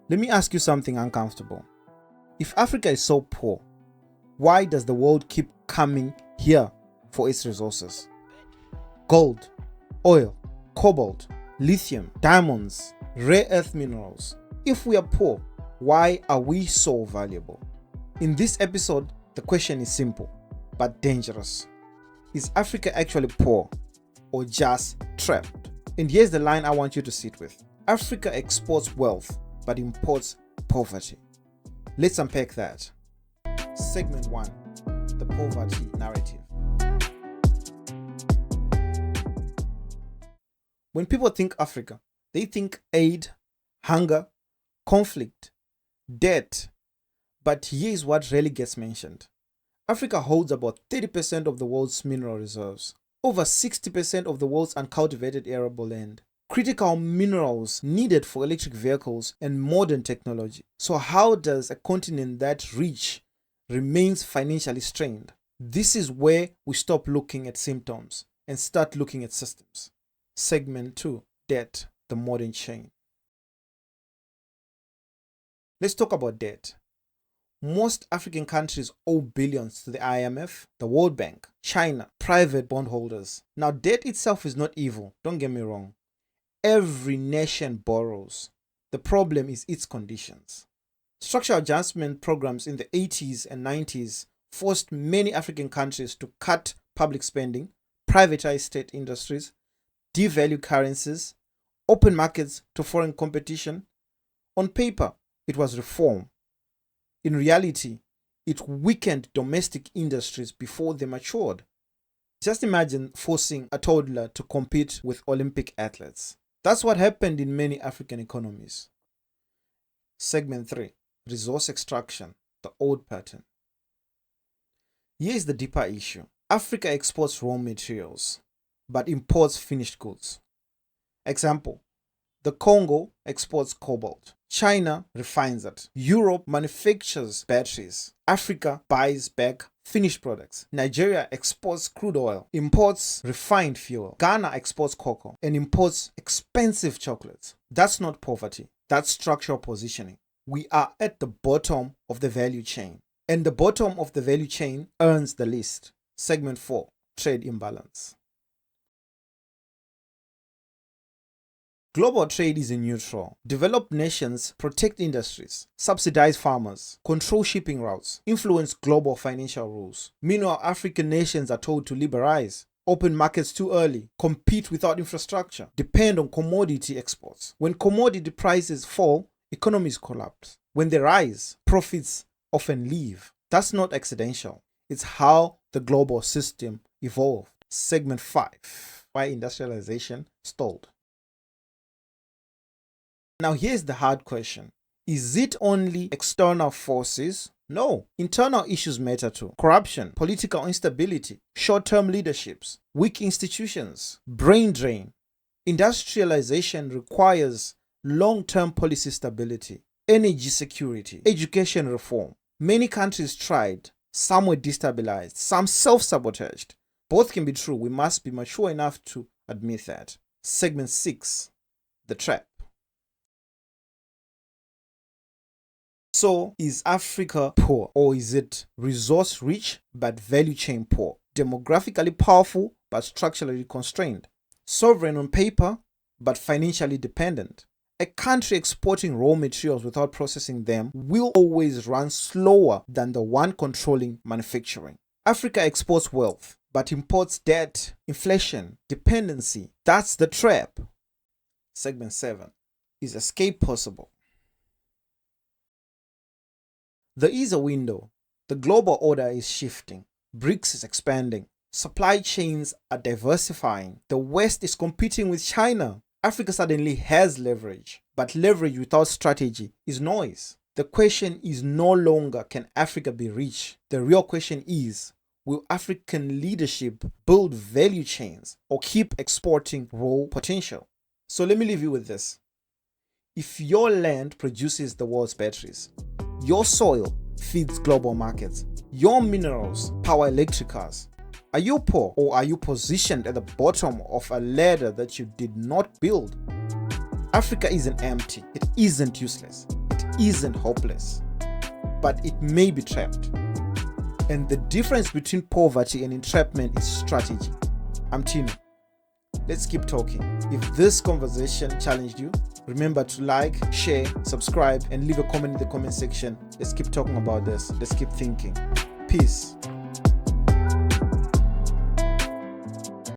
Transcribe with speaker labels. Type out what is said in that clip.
Speaker 1: Let me ask you something uncomfortable. If Africa is so poor, why does the world keep coming here for its resources? Gold, oil, cobalt, lithium, diamonds, rare earth minerals. If we are poor, why are we so valuable? In this episode, the question is simple but dangerous. Is Africa actually poor or just trapped? And here's the line I want you to sit with. Africa exports wealth but imports poverty. Let's unpack that. Segment 1. The poverty narrative. When people think Africa, they think aid, hunger, conflict, debt. But here's what rarely gets mentioned. Africa holds about 30% of the world's mineral reserves, over 60% of the world's uncultivated arable land, critical minerals needed for electric vehicles and modern technology. So how does a continent that rich remains financially strained? This is where we stop looking at symptoms and start looking at systems. Segment 2. Debt, the modern chain. Let's talk about debt. Most African countries owe billions to the IMF, the World Bank, China, private bondholders. Now, debt itself is not evil, don't get me wrong. Every nation borrows. The problem is its conditions. Structural adjustment programs in the 80s and 90s forced many African countries to cut public spending, privatize state industries, devalue currencies, open markets to foreign competition. On paper, it was reform. In reality, it weakened domestic industries before they matured. Just imagine forcing a toddler to compete with Olympic athletes. That's what happened in many African economies. Segment 3. Resource extraction, the old pattern. Here is the deeper issue. Africa exports raw materials, but imports finished goods. Example, the Congo exports cobalt. China refines it. Europe manufactures batteries. Africa buys back finished products. Nigeria exports crude oil, imports refined fuel. Ghana exports cocoa and imports expensive chocolates. That's not poverty. That's structural positioning. We are at the bottom of the value chain, and the bottom of the value chain earns the least. Segment 4. Trade imbalance. Global trade is neutral. Developed nations protect industries, subsidize farmers, control shipping routes, influence global financial rules. Meanwhile, African nations are told to liberalize, open markets too early, compete without infrastructure, depend on commodity exports. When commodity prices fall, economies collapse. When they rise, profits often leave. That's not accidental. It's how the global system evolved. Segment 5. Why industrialization stalled. Now here's the hard question. Is it only external forces? No. Internal issues matter too. Corruption, political instability, short-term leaderships, weak institutions, brain drain. Industrialization requires long-term policy stability, energy security, education reform. Many countries tried. Some were destabilized. Some self-sabotaged. Both can be true. We must be mature enough to admit that. Segment 6. The trap. So, is Africa poor, or is it resource rich but value chain poor? Demographically powerful but structurally constrained? Sovereign on paper but financially dependent? A country exporting raw materials without processing them will always run slower than the one controlling manufacturing. Africa exports wealth but imports debt, inflation, dependency. That's the trap. Segment 7. Is escape possible? There is a window. The global order is shifting. BRICS is expanding. Supply chains are diversifying. The West is competing with China. Africa suddenly has leverage. But leverage without strategy is noise. The question is no longer, can Africa be rich? The real question is, will African leadership build value chains or keep exporting raw potential? So let me leave you with this. If your land produces the world's batteries, your soil feeds global markets, your minerals power electric cars, are you poor, or are you positioned at the bottom of a ladder that you did not build? Africa isn't empty. It isn't useless. It isn't hopeless, but it may be trapped. And the difference between poverty and entrapment is strategy. I'm Tino. Let's keep talking. If this conversation challenged you, remember to like, share, subscribe, and leave a comment in the comment section. Let's keep talking about this. Let's keep thinking. Peace.